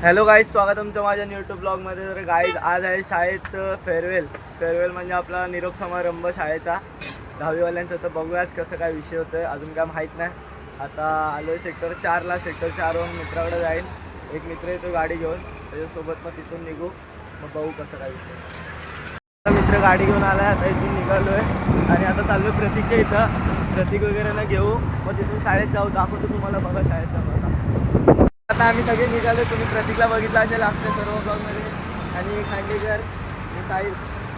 Hello guys, स्वागत तुमचं माझ्या यूट्यूब ब्लॉगमध्ये. तर गाईज आज आहे शाळेत फेअरवेल म्हणजे आपला निरोप समारंभ शाळेचा 10वीवाल्यांचा. तर बघूयाच कसं काय विषय होतं आहे, अजून काय माहीत नाही. आता आलो आहे सेक्टर 4ला. सेक्टर 4वरून मित्राकडे जाईल. एक मित्र येतो गाडी घेऊन, त्याच्यासोबत मग तिथून निघू. मग बघू कसं काय विषय. मित्र गाडी घेऊन आला आहे, आता इथून निघालो आहे आणि आता चाललो आहे प्रतीकच्या इथं. प्रतीक वगैरे ना घेऊ, मग तिथून शाळेत जाऊ. दाखवतो तुम्हाला बघा शाळेत जाऊ. आता आम्ही सगळे निघालो. तुम्ही प्रतीकला बघितला असेल आपल्या सर्व ब्लॉगमध्ये, आणि खांडेकर साहिल.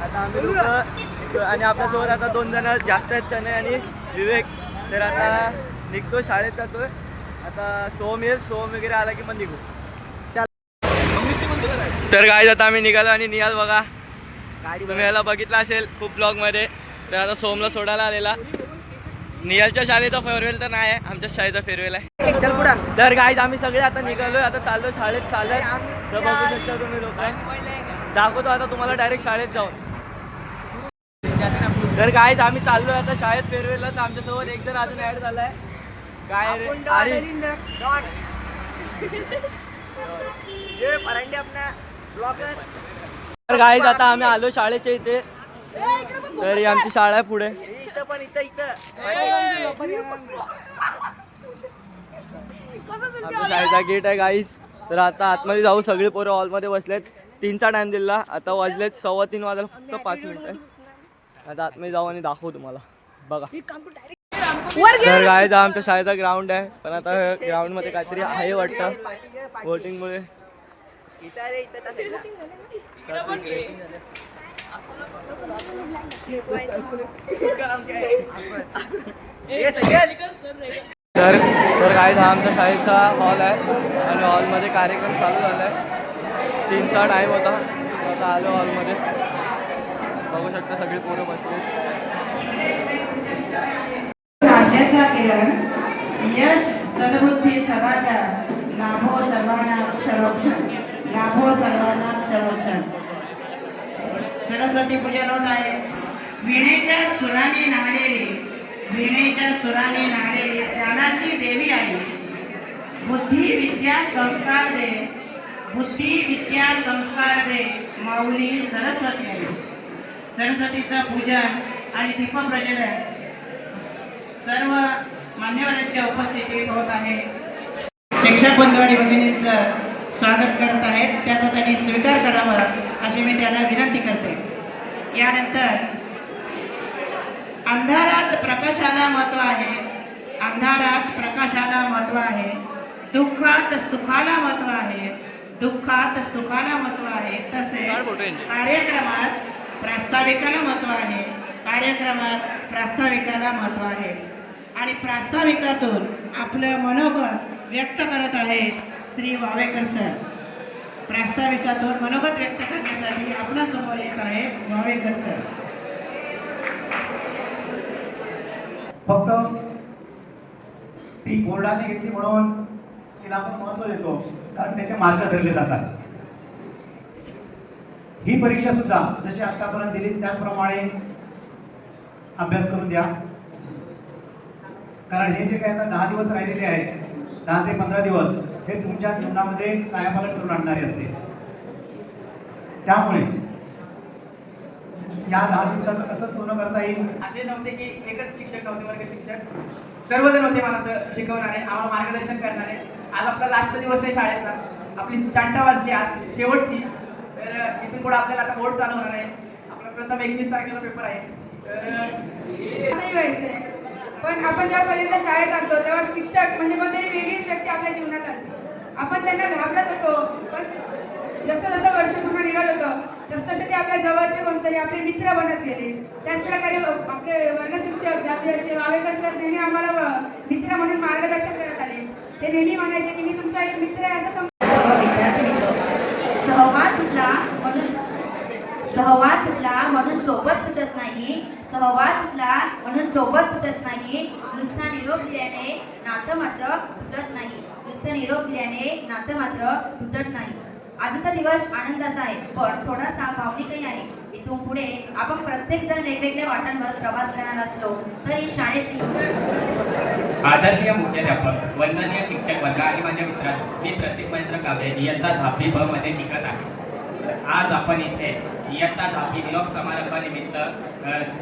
आता आम्ही लोक आणि आपल्यासोबत आता 2 जण जास्त आहेत, त्याने आणि विवेक. तर आता निघतो, शाळेत जातोय. आता सोम येईल, सोम वगैरे आला की मग निघू. तर गाईज आता आम्ही निघालो आणि निहाल बघा गाडी, तुम्ही याला बघितला असेल खूप ब्लॉगमध्ये. तर आता सोमला सोडायला आलेला. निहालच्या शाळेचा फेअरवेल तर नाही आहे, आमच्या शाळेचा फेअरवेल आहे. तर गाईज आम्ही सगळे आता निघालोय. आता चाललो शाळेत. तर बघू शकता तुम्ही लोक. दाखवतो आता तुम्हाला डायरेक्ट शाळेत जाऊन. तर गाईज आम्ही चाललोय आता शाळेत फेअरवेलला. तर आमच्यासोबत एक जण अजून ऍड झालाय. काय रे तर गाईज आता आम्ही आलो शाळेच्या इथे. तर ही आमची शाळा आहे पुढे. आमच्या शाळेचा गेट आहे गाईज. तर आता आतमध्ये जाऊ. सगळे पोरं हॉलमध्ये बसलेत. 3चा टाइम दिला. आता वाजलेत 3:15 वाजायला फक्त 5 मिनिटं आहे. आता आतमध्ये जाऊ आणि दाखवू तुम्हाला बघा. तर गाईज आमच्या शाळेचा ग्राउंड आहे, पण आता ग्राउंडमध्ये काहीतरी आहे वाटतं वोटिंगमुळे. तर गाईज हा आमच्या शाळेचा हॉल आहे आणि हॉलमध्ये कार्यक्रम चालू झाला आहे. 3चा टाईम होता. आता आलो हॉलमध्ये. बघू शकता सगळे पोरं बसले. भाषेचा किरण यश सद्बुद्धी सदाचार लाभो सर्वांना क्षरोक्षण, लाभो सर्वांना क्षरोक्षण. सरस्वती पूजन होत आहे. वीणेच्या सुराने नाहलेली, वीणेच्या सुराने नाहलेली ज्ञानाची देवी आई. बुद्धी विद्या संस्कार दे, बुद्धी विद्या संस्कार दे माऊली सरस्वती आई. सरस्वतीचं पूजन आणि दीपप्रज्वलन सर्व मान्यवरांच्या उपस्थितीत होत आहे. शिक्षक बंधू आणि भगिनींचं स्वागत करत आहेत, त्याचा त्यांनी स्वीकार करावा अशी मी त्यांना विनंती करते. यानंतर अंधारात प्रकाशाला महत्त्व आहे, अंधारात प्रकाशाला महत्त्व आहे. दुःखात सुखाला महत्त्व आहे, दुःखात सुखाला महत्त्व आहे. तसे कार्यक्रमात प्रास्ताविकाला महत्त्व आहे, कार्यक्रमात प्रास्ताविकाला महत्त्व आहे. आणि प्रास्ताविकातून आपलं मनोगत व्यक्त करत आहेत श्री वावेकर सर. प्रास्ताविकातून मनोगत व्यक्त करण्यासाठी आपल्या समोर येत आहेत वावेकर सर. फक्त ती बोर्डाने घेतली म्हणून तिला आपण महत्त्व देतो, कारण त्याचे मार्क धरले जातात. ही परीक्षा सुद्धा जशी आतापर्यंत दिली त्याचप्रमाणे अभ्यास करून द्या, कारण हे जे काही आता 10 दिवस राहिलेले आहेत, 10 ते 15 दिवस हे तुमच्या जीवनामध्ये कायापालट करून आणणारे असते. त्यामुळे या 10 दिवसाचं कसं सोनं करता येईल. असे नव्हते की एकच शिक्षक नव्हते, वर्ग शिक्षक सर्वजण होते मला शिकवणारे, आम्हाला मार्गदर्शन करणारे. आज आपला लास्टचा दिवस आहे शाळेचा. आपली स्टार्टा वाजली आज शेवटची. तर इथून पुढे आपल्याला आता बोर्ड चालू होणार आहे. आपला प्रथम 21 तारखेला पेपर आहे. तर पण आपण जेव्हापर्यंत शाळेत आणतो तेव्हा शिक्षक म्हणजे कोणतरी वेगळीच व्यक्ती आपल्या जीवनात आली. आपण त्यांना घाबरत होतो, पण जसं जसं वर्ष पूर्ण निघत होतं तसं ते आपल्या जवळचे कोणतरी आपले मित्र बनत गेले. त्याचप्रकारे आपले वर्ग शिक्षक जे वावेकर सर नेहमी आम्हाला मित्र म्हणून मार्गदर्शन करत आले. ते नेहमी म्हणायचे की मी तुमचा एक मित्र आहे असं सहवास सुटला म्हणून सोबत सुटत नाही, सहवास सुटला म्हणून सोबत सुटत नाही. नुसता निरोप दिल्याने नातं मात्र तुटत नाही, नुसतं निरोप दिल्याने नातं मात्र तुटत नाही. आजचा दिवस आनंदाचा आहे, पण थोडासा भावनिकही आहे. इथून पुढे आपण प्रत्येक जण वेगवेगळ्या वाटांवर प्रवास करणार असलो तरी शाळेतील आदरणीय मुख्याध्यापक, वंदनीय शिक्षक वर्ग आणि माझ्या मित्रांनो, मी प्रतीक महेंद्र कांबळे इयत्ता 10वी ब मध्ये शिकत आहे. आज आपण इथे इयत्ता 10वी निरोप समारंभानिमित्त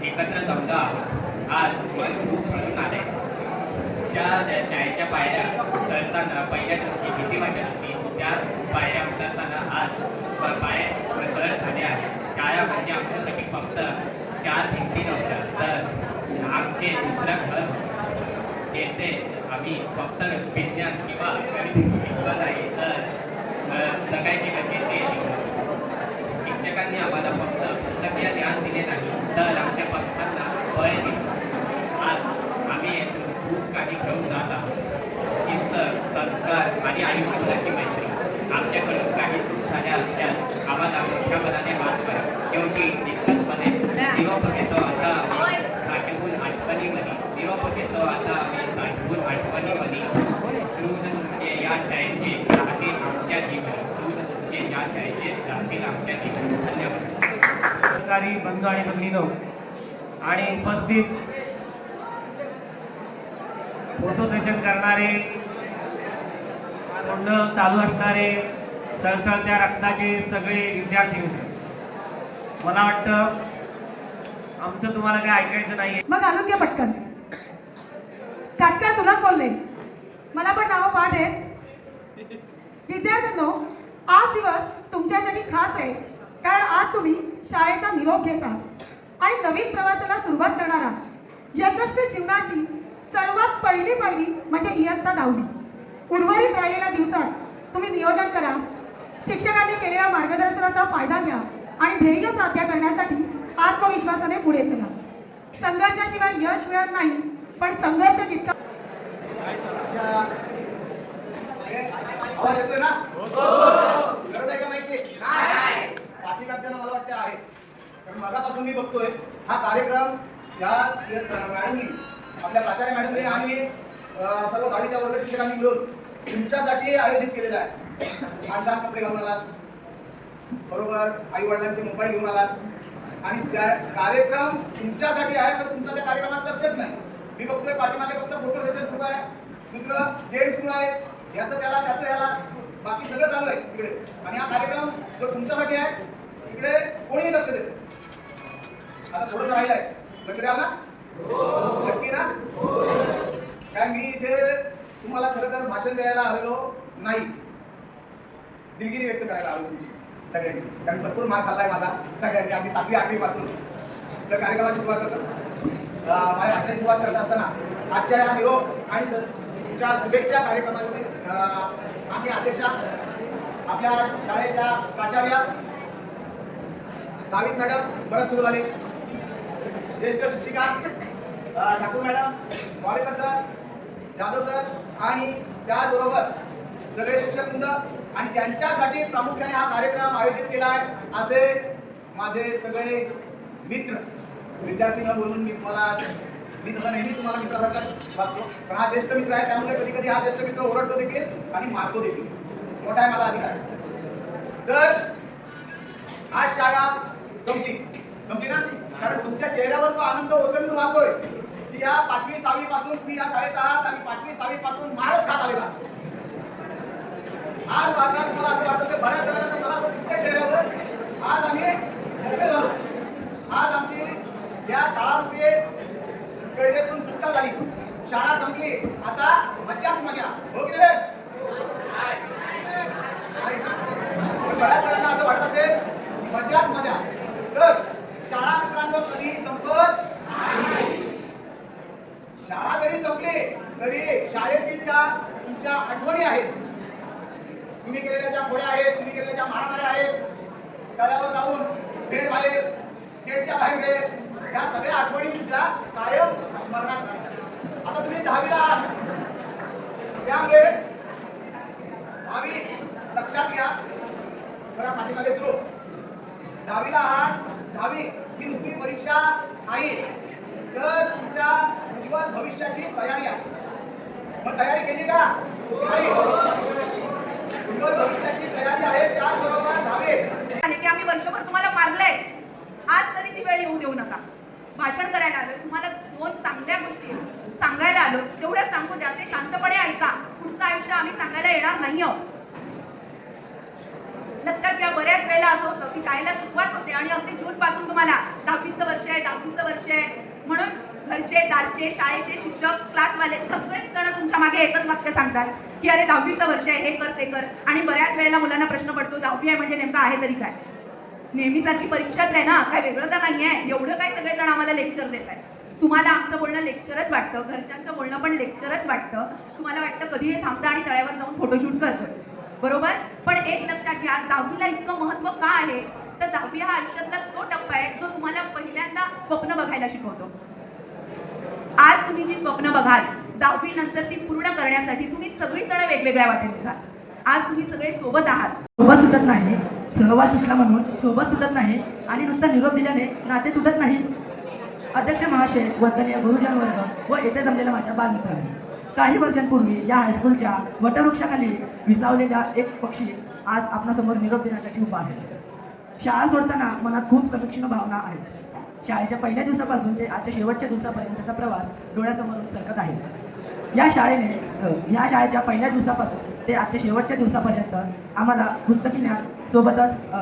एकत्र जमलो आहोत. आज मन खूप भरून आले. त्या शाळेच्या पायऱ्या चढताना पहिल्या दिवशी भीती वाटत होती, त्या पायऱ्या उतरताना आज पाय सरळ झाले आहे. शाळा म्हणजे आमच्यासाठी फक्त 4 भिंती नव्हत्या, तर आमचे दुसरं घर, जेथे आम्ही फक्त विज्ञान किंवा गणित शिकवत नाही तर जगायचे कसे ते शिकलो. शिक्षकांनी आम्हाला फक्त पुस्तकीय ज्ञान दिले नाही तर आमच्या पथकांना बळ दिले. आज आम्ही येथून खूप काही घेऊन जात आहोत. शिस्त, संस्कार आणि आयुष्यभराची मैत्री. आमच्याकडून काही चूक झाल्या असल्यास आम्हाला मोठ्या मनाने माफ करा. शेवटी निश्चितपणे निरोप घेतो आता साठवून आठवणीमध्ये. निरोप घेतो आता आम्ही साठवून आठवणीमध्ये. क्रूर तुमचे या शाळेचे राहतील आमच्या जीवन. क्रूर तुमचे या शाळेचे राहतील आमच्या जीवन. धन्यवाद. सरकारी बंधू आणि भगिनीनो आणि उपस्थित फोटो सेशन करणारे, तोंड चालू असणारे, सळसळत्या रक्ताचे सगळे विद्यार्थी होते. मला वाटतं आमचं तुम्हाला काही ऐकायचं नाही. मग आणून घ्या पटकन. काटकर तुलाच बोलले, मला पण नावं पाठ आहेत. विद्यार्थ्यांनो, आज दिवस तुमच्यासाठी खास आहे, कारण आज तुम्ही शाळेचा निरोप घेता आणि नवीन प्रवासाला सुरुवात करणार आहात. यशस्वी जीवनाची सर्वात पहिली पायरी म्हणजे इयत्ता 10वी. उर्वरित राहिलेल्या दिवसात तुम्ही नियोजन करा, शिक्षकांनी केलेल्या मार्गदर्शनाचा फायदा घ्या आणि ध्येय साध्य करण्यासाठी आत्मविश्वासाने पुढे चला. संघर्षाशिवाय यश मिळत नाही, पण संघर्ष जितका आवाज येतोय ना? गरज आहे का माहिती? पाठीमागच्यानं मला वाटतं आहे, कारण मगापासून मी बघतोय हा कार्यक्रम या मॅडमनी, आपल्या प्राचार्य मॅडमने आणि सर्व 10वीच्या वर्ग शिक्षकांनी मिळून तुमच्यासाठी आयोजित केलेला आहे. छान छान कपडे घालून आलात, बरोबर आई वडिलांचे मोबाईल घेऊन आलात आणि त्या कार्यक्रम तुमच्यासाठी आहे, पण तुमचा त्या कार्यक्रमात लक्षच नाही. मी बघतोय पाठीमागे फक्त फोटो सेशन सुरू आहे, दुसरं गेम सुरू आहे, याचं त्याला त्याचं याला, बाकी सगळं चालू आहे इकडे. आणि हा कार्यक्रम जो तुमच्यासाठी आहे इकडे कोणीही लक्ष देत. आता थोडंसं राहिलंय, लक्ष द्याल ना? नक्की ना? काय मी इथे तुम्हाला खरं तर भाषण द्यायला आलेलो नाही, दिलगिरी व्यक्त करायला आलो तुमची सगळ्यांची. कारण भरपूर मार्क खाल्लाय माझा सगळ्यांनी, अगदी 7वी 8वी पासून तर कार्यक्रमाची सुरुवात करतो. माझ्या भाषणाची सुरुवात करत असताना आजच्या या निरोप आणि तुमच्या शुभेच्छा कार्यक्रमाची आम्ही अध्यक्षा आपल्या शाळेच्या प्राचार्या दाविद मॅडम, परत सुरू झाले, ज्येष्ठ शिक्षिका Thakur madam, Wadekar sir, Jadhav sir आणि त्याचबरोबर सगळे शिक्षक वृंद आणि त्यांच्यासाठी प्रामुख्याने हा कार्यक्रम आयोजित केला आहे असे माझे सगळे मित्र. विद्यार्थी न बोलून मी तसा नेहमी तुम्हाला मित्रासारखाच वाचतो, पण हा ज्येष्ठ मित्र आहे, त्यामुळे कधी कधी हा ज्येष्ठ मित्र ओरडतो देखील आणि मारतो देखील. मोठा आहे मला अधिकार. तर आज शाळा संपली ना? कारण तुमच्या चेहऱ्यावर तो आनंद ओसंडून वाहतोय की या 5वी 6वी पासून तुम्ही या शाळेत आहात आणि 5वी 6वी पासून मारच खात आलेला. आज वाटत मला असं वाटतं बऱ्याच जणांना मला असं दिसतंय चेहऱ्यावर, आज आम्ही मोठे झालो. आज आमची या शाळा रुपये कैदेतून सुटका झाली, शाळा संपली, आता मज्जाच मजा. हो की नाही? बऱ्याच जणांना असं वाटत असेल मज्जाच मजा. तर शाळा मित्रांनो कधी संपत नाही. शाळा जरी संपली तरी शाळेतील ज्या तुमच्या आठवणी आहेत, तुम्ही केलेल्या ज्या खोड्या आहेत, तुम्ही केलेल्या ज्या मारामाऱ्या आहेत, तळ्यावर जाऊन गेट बाहेर, गेटच्या बाहेर गेट, या सगळ्या आठवणी तुमच्या कायम स्मरणात राहतात. आता तुम्ही 10वीला आहात, त्यामुळे 10वी लक्षात घ्या. बरं, पाठीमागे सुरू. 10वीला आहात, 10वी ही दुसरी परीक्षा आहे, तर तुमच्या उज्ज्वल भविष्याची तयारी आहे. मग तयारी केली का? नाही. उज्ज्वल भविष्याची तयारी आहे, त्याच घेऊ नका. भाषण करायला आलो, तुम्हाला 2 चांगल्या गोष्टी सांगायला आलो, तेवढं सांगू द्या. ते शांतपणे ऐका. पुढचं आयुष्य आम्ही सांगायला येणार नाही आहोत. लक्षात घ्या, बऱ्याच वेळेला असं होतं की शाळेला सुरुवात होते आणि अगदी जून पासून तुम्हाला 10वीचं वर्ष आहे म्हणून घरचे, दारचे, शाळेचे शिक्षक, क्लासवाले सगळेच जण तुमच्या मागे एकच वाक्य सांगतात की अरे 10वीचं वर्ष आहे, हे कर ते कर. आणि बऱ्याच वेळेला मुलांना प्रश्न पडतो 10वी आहे म्हणजे नेमकं आहे तरी काय? नेहमीसारखी परीक्षाच आहे ना, काय वेगळं तर नाही आहे. एवढं काय सगळेजण आम्हाला लेक्चर देत आहे. तुम्हाला आमचं बोलणं लेक्चरच वाटतं, घरच्यांचं बोलणं पण लेक्चरच वाटतं. तुम्हाला वाटतं कधी हे थांबतं आणि तळ्यावर जाऊन फोटोशूट करतं, बरोबर? पण एक लक्षात घ्या, 10वीला इतकं महत्त्व का आहे? तर 10वी हा आयुष्यातला तो टप्पा आहे जो तुम्हाला पहिल्यांदा स्वप्न बघायला शिकवतो. आज तुम्ही जी स्वप्न बघाल 10वी नंतर ती पूर्ण करण्यासाठी तुम्ही सगळीजण वेगवेगळ्या वाटेने जा. आज तुम्ही सगळे सोबत आहात. सोबत सुटत नाही, सहवास सुटला म्हणून सोबत सुटत नाही आणि नुसता निरोप दिल्याने नाते तुटत नाही. अध्यक्ष महाशय, वंदनीय गुरुजन वर्ग व येथे जमलेल्या माझ्या बालमित्रांनी, काही वर्षांपूर्वी या हायस्कूलच्या वटवृक्षाखाली विसावलेला एक पक्षी आज आपणासमोर निरोप देण्यासाठी उभा आहे. शाळा सोडताना मनात खूप समीक्षण भावना आहेत. शाळेच्या पहिल्या दिवसापासून ते आजच्या शेवटच्या दिवसापर्यंतचा प्रवास डोळ्यासमोरून सरकत आहे. या शाळेच्या पहिल्या दिवसापासून ते आजच्या शेवटच्या दिवसापर्यंत आम्हाला पुस्तकी ज्ञान सोबतच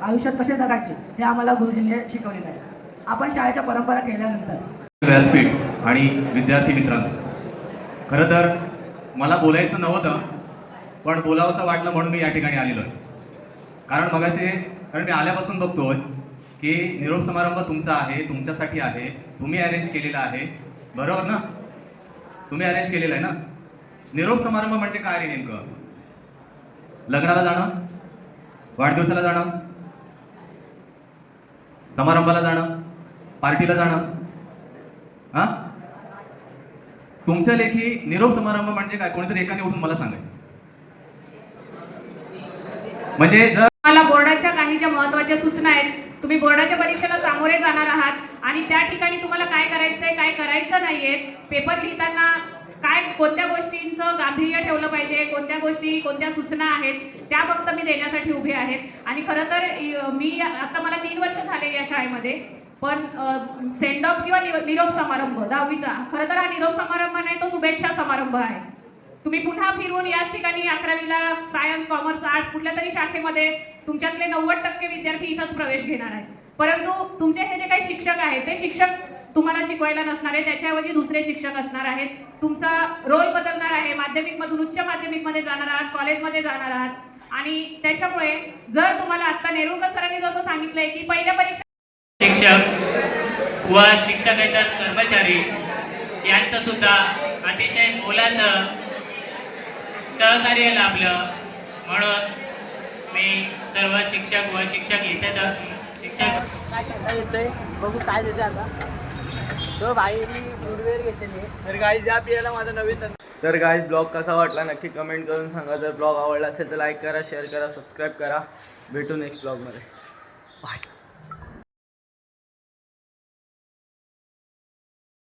आयुष्यात कसे जगायचे हे आम्हाला गुरुजींनी शिकवलेलं आहे. आपण शाळेच्या परंपरा केल्यानंतर व्यासपीठ आणि विद्यार्थी मित्रांनो, खरं तर मला बोलायचं नव्हतं, पण बोलावंसं वाटलं म्हणून मी या ठिकाणी आलेलो आहे. कारण मी आल्यापासून बघतोय की निरोप समारंभ तुमचा आहे, तुमच्यासाठी आहे, तुम्ही अरेंज केलेला आहे, बरोबर ना? तुम्ही अरेंज केलेलं आहे ना? निरोप समारंभ म्हणजे काय रे नेमकं? लग्नाला जाणं, वाढदिवसाला जाणं, समारंभाला जाणं, पार्टीला जाणं? हा, तुमच्या लेखी निरोप समारंभ म्हणजे काय? कोणीतरी एकाने उठून मला सांगायचं. म्हणजे जर मला बोर्डाच्या काही ज्या महत्त्वाच्या सूचना आहेत, तुम्ही बोर्डाच्या परीक्षेला सामोरे जाणार आहात आणि त्या ठिकाणी तुम्हाला काय करायचंय, काय करायचं नाहीये, पेपर लिहिताना काय कोणत्या गोष्टींचं गांभीर्य ठेवलं पाहिजे, कोणत्या गोष्टी, कोणत्या सूचना आहेत, त्या फक्त मी देण्यासाठी उभे आहेत. आणि खरं तर मी आता मला 3 वर्ष झाले या शाळेमध्ये, पण सेंड ऑफ किंवा निरोप समारंभ 10वीचा, खरं तर हा निरोप समारंभ नाही, तो शुभेच्छा समारंभ आहे. तुम्ही पुन्हा फिरून याच ठिकाणी 11वीला सायन्स, कॉमर्स, आर्ट्स कुठल्या तरी शाखेमध्ये तुमच्यातले 90% विद्यार्थी इथंच प्रवेश घेणार आहेत. परंतु तुमचे हे जे काही शिक्षक आहेत ते शिक्षक तुम्हाला शिकवायला नसणार आहे, त्याच्याऐवजी दुसरे शिक्षक असणार आहेत. तुमचा रोल बदलणार आहे. माध्यमिकमधून उच्च माध्यमिकमध्ये जाणार आहात, कॉलेजमध्ये जाणार आहात. आणि त्याच्यामुळे जर तुम्हाला आता नेरुरकर सरांनी जसं सांगितलंय की पहिल्या परीक्षा शिक्षक व शिक्षकेतर कर्मचारी यांचं सुद्धा अतिशय मोलाचं सहकार्य लाभलं, म्हणून मी सर्व शिक्षक व शिक्षक शिक्षक काय करता येतंय बघू काय देते आता. तो भाईनी गुडवेर घेतलेली. तर गाईज या पियाला माझा नवीन. तर गाईज ब्लॉग कसा वाटला नक्की कमेंट करून सांगा. जर ब्लॉग आवडला असेल तर लाईक करा, शेअर करा, सबस्क्राईब करा. भेटू नेक्स्ट ब्लॉगमध्ये. बाय.